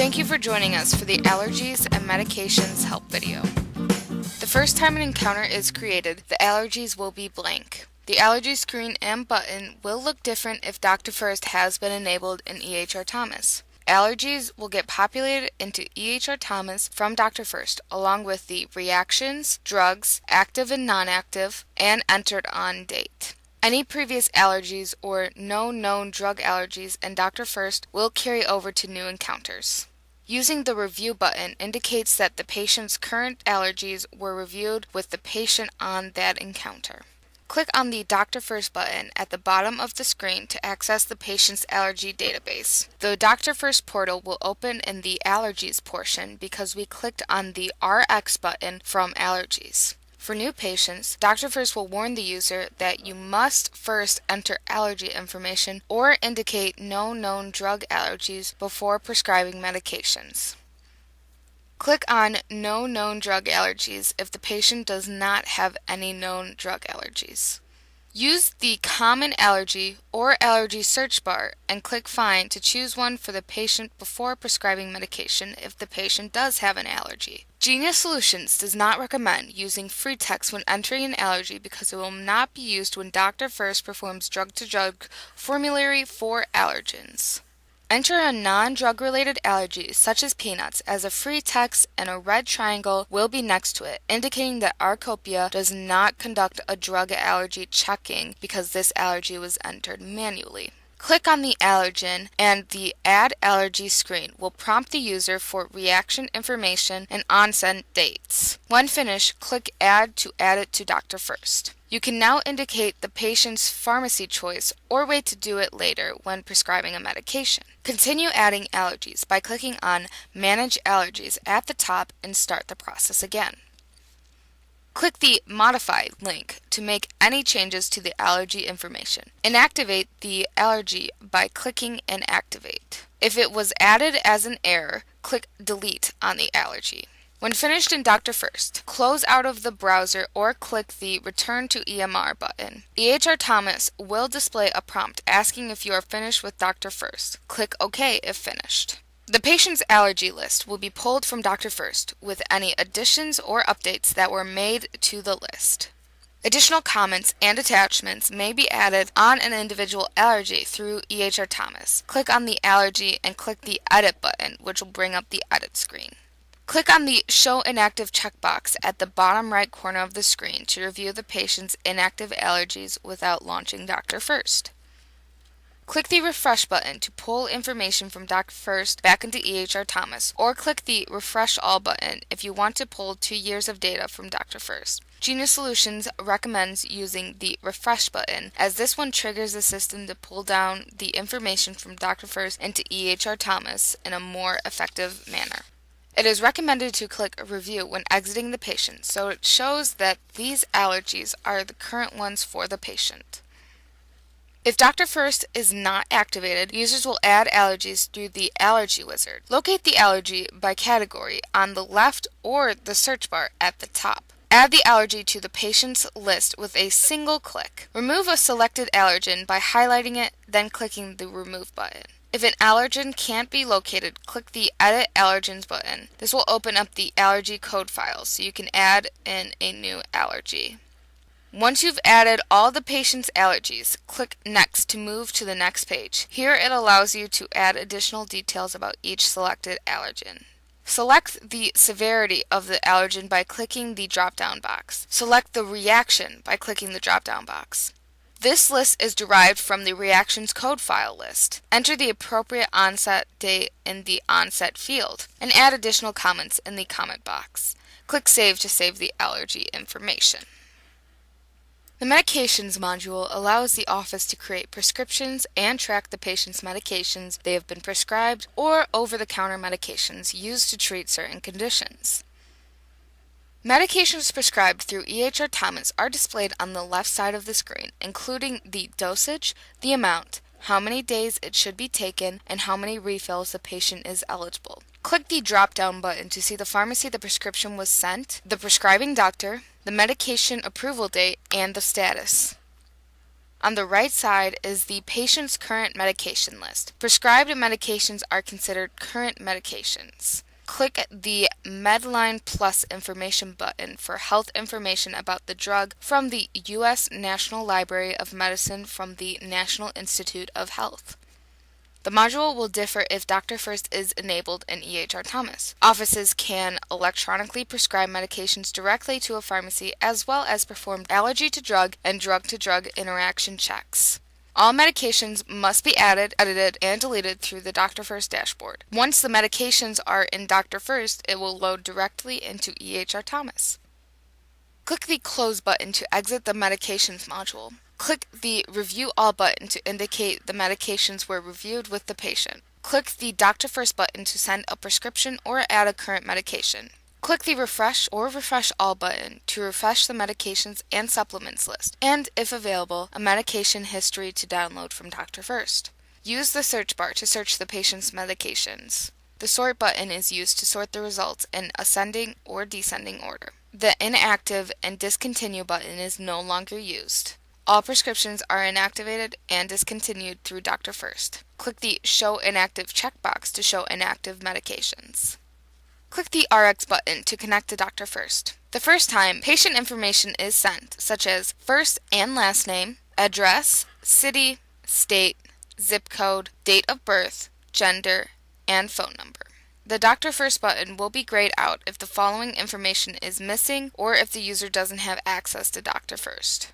Thank you for joining us for the Allergies and Medications Help video. The first time an encounter is created, the allergies will be blank. The allergy screen and button will look different if Dr. First has been enabled in ehrTHOMAS. Allergies will get populated into ehrTHOMAS from Dr. First, along with the reactions, drugs, active and non-active, and entered on date. Any previous allergies or no known drug allergies in Dr. First will carry over to new encounters. Using the review button indicates that the patient's current allergies were reviewed with the patient on that encounter. Click on the Dr. First button at the bottom of the screen to access the patient's allergy database. The Dr. First portal will open in the Allergies portion because we clicked on the RX button from Allergies. For new patients, Dr. First will warn the user that you must first enter allergy information or indicate no known drug allergies before prescribing medications. Click on No Known Drug Allergies if the patient does not have any known drug allergies. Use the Common Allergy or Allergy search bar and click Find to choose one for the patient before prescribing medication if the patient does have an allergy. Genius Solutions does not recommend using free text when entering an allergy because it will not be used when Dr. First performs drug-to-drug formulary for allergens. Enter a non-drug related allergy such as peanuts as a free text, and a red triangle will be next to it, indicating that Arcopia does not conduct a drug allergy checking because this allergy was entered manually. Click on the allergen and the Add Allergy screen will prompt the user for reaction information and onset dates. When finished, click Add to add it to Dr. First. You can now indicate the patient's pharmacy choice or wait to do it later when prescribing a medication. Continue adding allergies by clicking on Manage Allergies at the top and start the process again. Click the Modify link to make any changes to the allergy information. Inactivate the allergy by clicking Inactivate. If it was added as an error, click Delete on the allergy. When finished in Dr. First, close out of the browser or click the Return to EMR button. ehrTHOMAS will display a prompt asking if you are finished with Dr. First. Click OK if finished. The patient's allergy list will be pulled from Dr. First with any additions or updates that were made to the list. Additional comments and attachments may be added on an individual allergy through ehrTHOMAS. Click on the allergy and click the Edit button, which will bring up the Edit screen. Click on the Show Inactive checkbox at the bottom right corner of the screen to review the patient's inactive allergies without launching Dr. First. Click the Refresh button to pull information from Dr. First back into ehrTHOMAS, or click the Refresh All button if you want to pull 2 years of data from Dr. First. Genius Solutions recommends using the Refresh button, as this one triggers the system to pull down the information from Dr. First into ehrTHOMAS in a more effective manner. It is recommended to click Review when exiting the patient, so it shows that these allergies are the current ones for the patient. If Dr. First is not activated, users will add allergies through the Allergy Wizard. Locate the allergy by category on the left or the search bar at the top. Add the allergy to the patient's list with a single click. Remove a selected allergen by highlighting it, then clicking the Remove button. If an allergen can't be located, click the Edit Allergens button. This will open up the allergy code file so you can add in a new allergy. Once you've added all the patient's allergies, click Next to move to the next page. Here it allows you to add additional details about each selected allergen. Select the severity of the allergen by clicking the drop-down box. Select the reaction by clicking the drop-down box. This list is derived from the reactions code file list. Enter the appropriate onset date in the onset field and add additional comments in the comment box. Click Save to save the allergy information. The Medications module allows the office to create prescriptions and track the patient's medications they have been prescribed or over-the-counter medications used to treat certain conditions. Medications prescribed through ehrTHOMAS are displayed on the left side of the screen, including the dosage, the amount, how many days it should be taken, and how many refills the patient is eligible. Click the drop-down button to see the pharmacy the prescription was sent, the prescribing doctor, the medication approval date, and the status. On the right side is the patient's current medication list. Prescribed medications are considered current medications. Click the Medline Plus information button for health information about the drug from the U.S. National Library of Medicine from the National Institute of Health. The module will differ if Dr. First is enabled in ehrTHOMAS. Offices can electronically prescribe medications directly to a pharmacy as well as perform allergy to drug and drug-to-drug interaction checks. All medications must be added, edited, and deleted through the Dr. First dashboard. Once the medications are in Dr. First, it will load directly into ehrTHOMAS. Click the Close button to exit the Medications module. Click the Review All button to indicate the medications were reviewed with the patient. Click the Dr. First button to send a prescription or add a current medication. Click the Refresh or Refresh All button to refresh the medications and supplements list, and, if available, a medication history to download from Dr. First. Use the search bar to search the patient's medications. The Sort button is used to sort the results in ascending or descending order. The Inactive and Discontinue button is no longer used. All prescriptions are inactivated and discontinued through Dr. First. Click the Show Inactive checkbox to show inactive medications. Click the RX button to connect to Dr. First. The first time, patient information is sent, such as first and last name, address, city, state, zip code, date of birth, gender, and phone number. The Dr. First button will be grayed out if the following information is missing or if the user doesn't have access to Dr. First.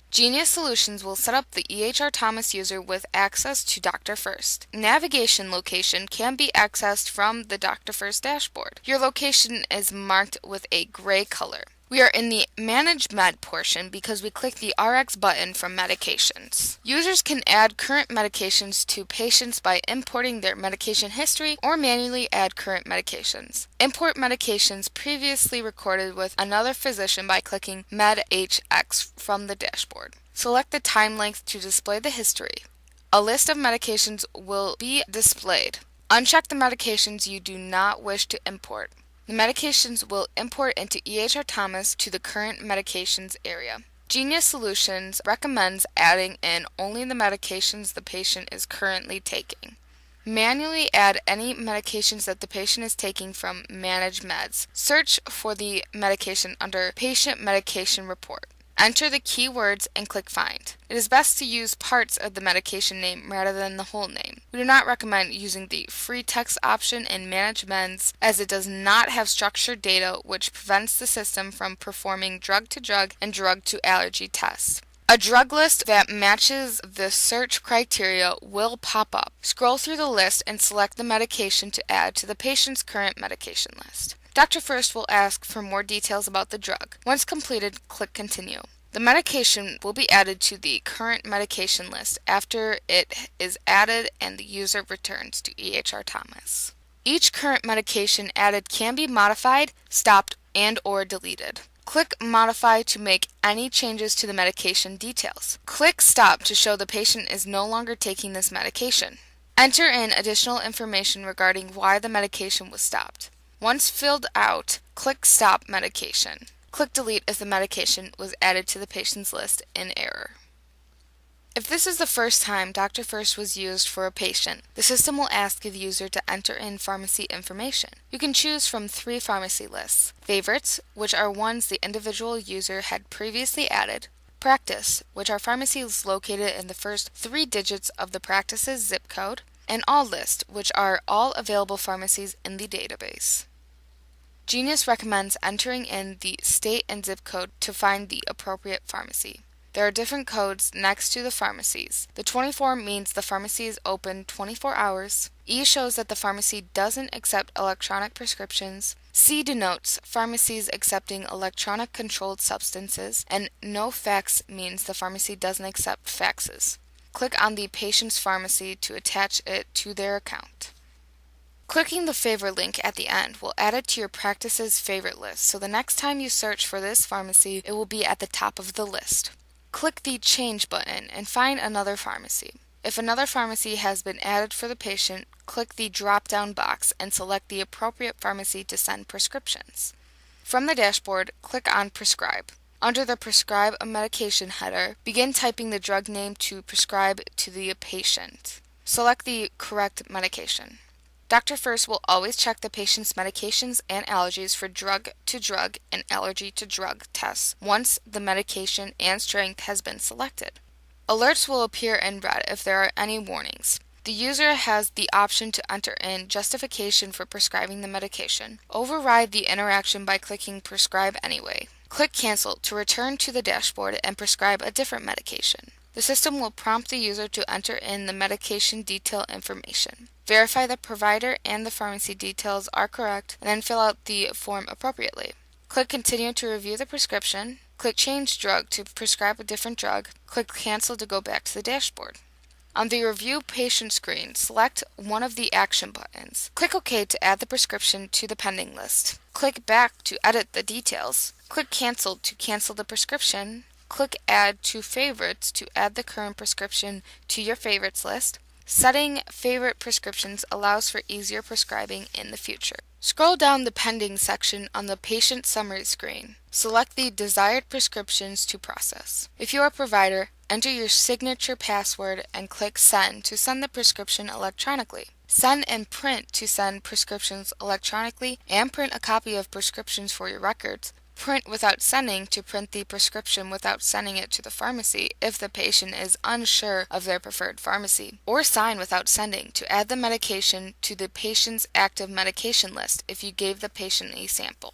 Genius Solutions will set up the ehrTHOMAS user with access to Dr. First. Navigation location can be accessed from the Dr. First dashboard. Your location is marked with a gray color. We are in the Manage Med portion because we click the RX button from Medications. Users can add current medications to patients by importing their medication history or manually add current medications. Import medications previously recorded with another physician by clicking MedHX from the dashboard. Select the time length to display the history. A list of medications will be displayed. Uncheck the medications you do not wish to import. The medications will import into ehrTHOMAS to the current medications area. Genius Solutions recommends adding in only the medications the patient is currently taking. Manually add any medications that the patient is taking from Manage Meds. Search for the medication under Patient Medication Report. Enter the keywords and click Find. It is best to use parts of the medication name rather than the whole name. We do not recommend using the free text option in Manage Meds as it does not have structured data which prevents the system from performing drug-to-drug and drug-to-allergy tests. A drug list that matches the search criteria will pop up. Scroll through the list and select the medication to add to the patient's current medication list. Dr. First will ask for more details about the drug. Once completed, click Continue. The medication will be added to the current medication list after it is added and the user returns to ehrTHOMAS. Each current medication added can be modified, stopped, and/or deleted. Click Modify to make any changes to the medication details. Click Stop to show the patient is no longer taking this medication. Enter in additional information regarding why the medication was stopped. Once filled out, click Stop Medication. Click Delete if the medication was added to the patient's list in error. If this is the first time Dr. First was used for a patient, the system will ask the user to enter in pharmacy information. You can choose from 3 pharmacy lists: Favorites, which are ones the individual user had previously added; Practice, which are pharmacies located in the first 3 digits of the practice's zip code; and All List, which are all available pharmacies in the database. Genius recommends entering in the state and zip code to find the appropriate pharmacy. There are different codes next to the pharmacies. The 24 means the pharmacy is open 24 hours. E shows that the pharmacy doesn't accept electronic prescriptions. C denotes pharmacies accepting electronic controlled substances. And no fax means the pharmacy doesn't accept faxes. Click on the patient's pharmacy to attach it to their account. Clicking the Favor link at the end will add it to your practice's favorite list, so the next time you search for this pharmacy, it will be at the top of the list. Click the Change button and find another pharmacy. If another pharmacy has been added for the patient, click the drop-down box and select the appropriate pharmacy to send prescriptions. From the dashboard, click on Prescribe. Under the Prescribe a Medication header, begin typing the drug name to prescribe to the patient. Select the correct medication. Dr. First will always check the patient's medications and allergies for drug-to-drug and allergy-to-drug tests once the medication and strength has been selected. Alerts will appear in red if there are any warnings. The user has the option to enter in justification for prescribing the medication. Override the interaction by clicking Prescribe Anyway. Click Cancel to return to the dashboard and prescribe a different medication. The system will prompt the user to enter in the medication detail information. Verify the provider and the pharmacy details are correct, and then fill out the form appropriately. Click Continue to review the prescription. Click Change Drug to prescribe a different drug. Click Cancel to go back to the dashboard. On the Review Patient screen, select one of the action buttons. Click OK to add the prescription to the pending list. Click Back to edit the details. Click Cancel to cancel the prescription. Click Add to Favorites to add the current prescription to your favorites list. Setting favorite prescriptions allows for easier prescribing in the future. Scroll down the Pending section on the Patient Summary screen. Select the desired prescriptions to process. If you are a provider, enter your signature password and click Send to send the prescription electronically. Send and Print to send prescriptions electronically and print a copy of prescriptions for your records. Print without sending to print the prescription without sending it to the pharmacy if the patient is unsure of their preferred pharmacy. Or sign without sending to add the medication to the patient's active medication list if you gave the patient a sample.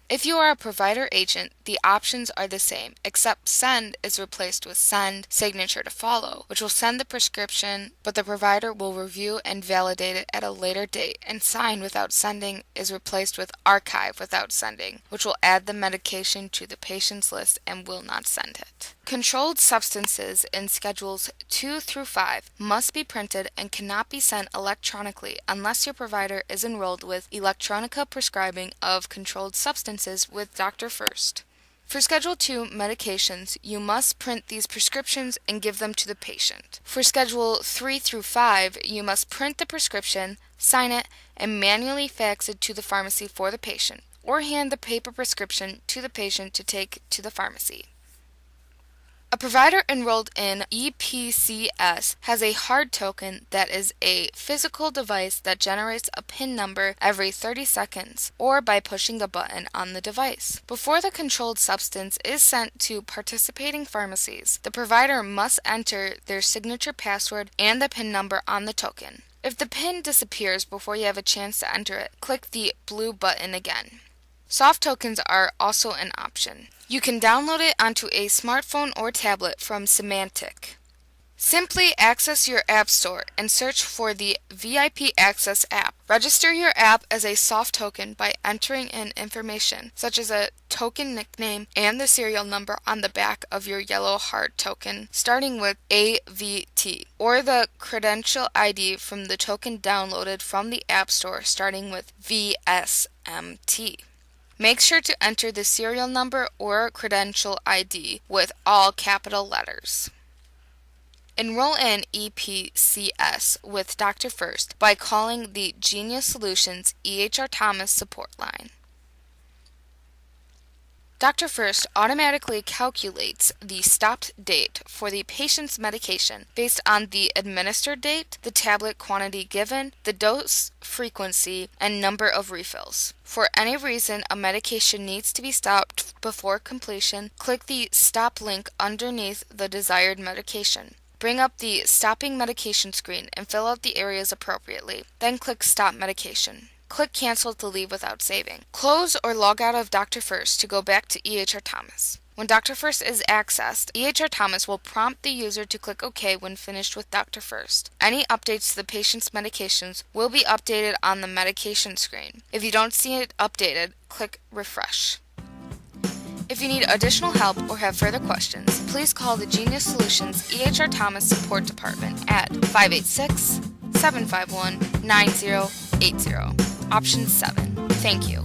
If you are a provider agent, the options are the same, except Send is replaced with Send Signature to Follow, which will send the prescription, but the provider will review and validate it at a later date, and Sign without sending is replaced with Archive without sending, which will add the medication to the patient's list and will not send it. Controlled substances in Schedules 2 through 5 must be printed and cannot be sent electronically unless your provider is enrolled with Electronica Prescribing of Controlled Substances with Dr. First. For Schedule 2 medications, you must print these prescriptions and give them to the patient. For Schedule 3 through 5, you must print the prescription, sign it, and manually fax it to the pharmacy for the patient, or hand the paper prescription to the patient to take to the pharmacy. A provider enrolled in EPCS has a hard token that is a physical device that generates a PIN number every 30 seconds or by pushing a button on the device. Before the controlled substance is sent to participating pharmacies, the provider must enter their signature password and the PIN number on the token. If the PIN disappears before you have a chance to enter it, click the blue button again. Soft tokens are also an option. You can download it onto a smartphone or tablet from Symantec. Simply access your App Store and search for the VIP Access app. Register your app as a soft token by entering in information such as a token nickname and the serial number on the back of your yellow hard token starting with AVT, or the credential ID from the token downloaded from the App Store starting with VSMT. Make sure to enter the serial number or credential ID with all capital letters. Enroll in EPCS with Dr. First by calling the Genius Solutions ehrTHOMAS support line. Dr. First automatically calculates the stopped date for the patient's medication based on the administered date, the tablet quantity given, the dose frequency, and number of refills. For any reason a medication needs to be stopped before completion, click the Stop link underneath the desired medication. Bring up the Stopping Medication screen and fill out the areas appropriately. Then click Stop Medication. Click Cancel to leave without saving. Close or log out of Dr. First to go back to ehrTHOMAS. When Dr. First is accessed, ehrTHOMAS will prompt the user to click OK when finished with Dr. First. Any updates to the patient's medications will be updated on the medication screen. If you don't see it updated, click Refresh. If you need additional help or have further questions, please call the Genius Solutions ehrTHOMAS Support Department at 586-751-9080. Option 7. Thank you.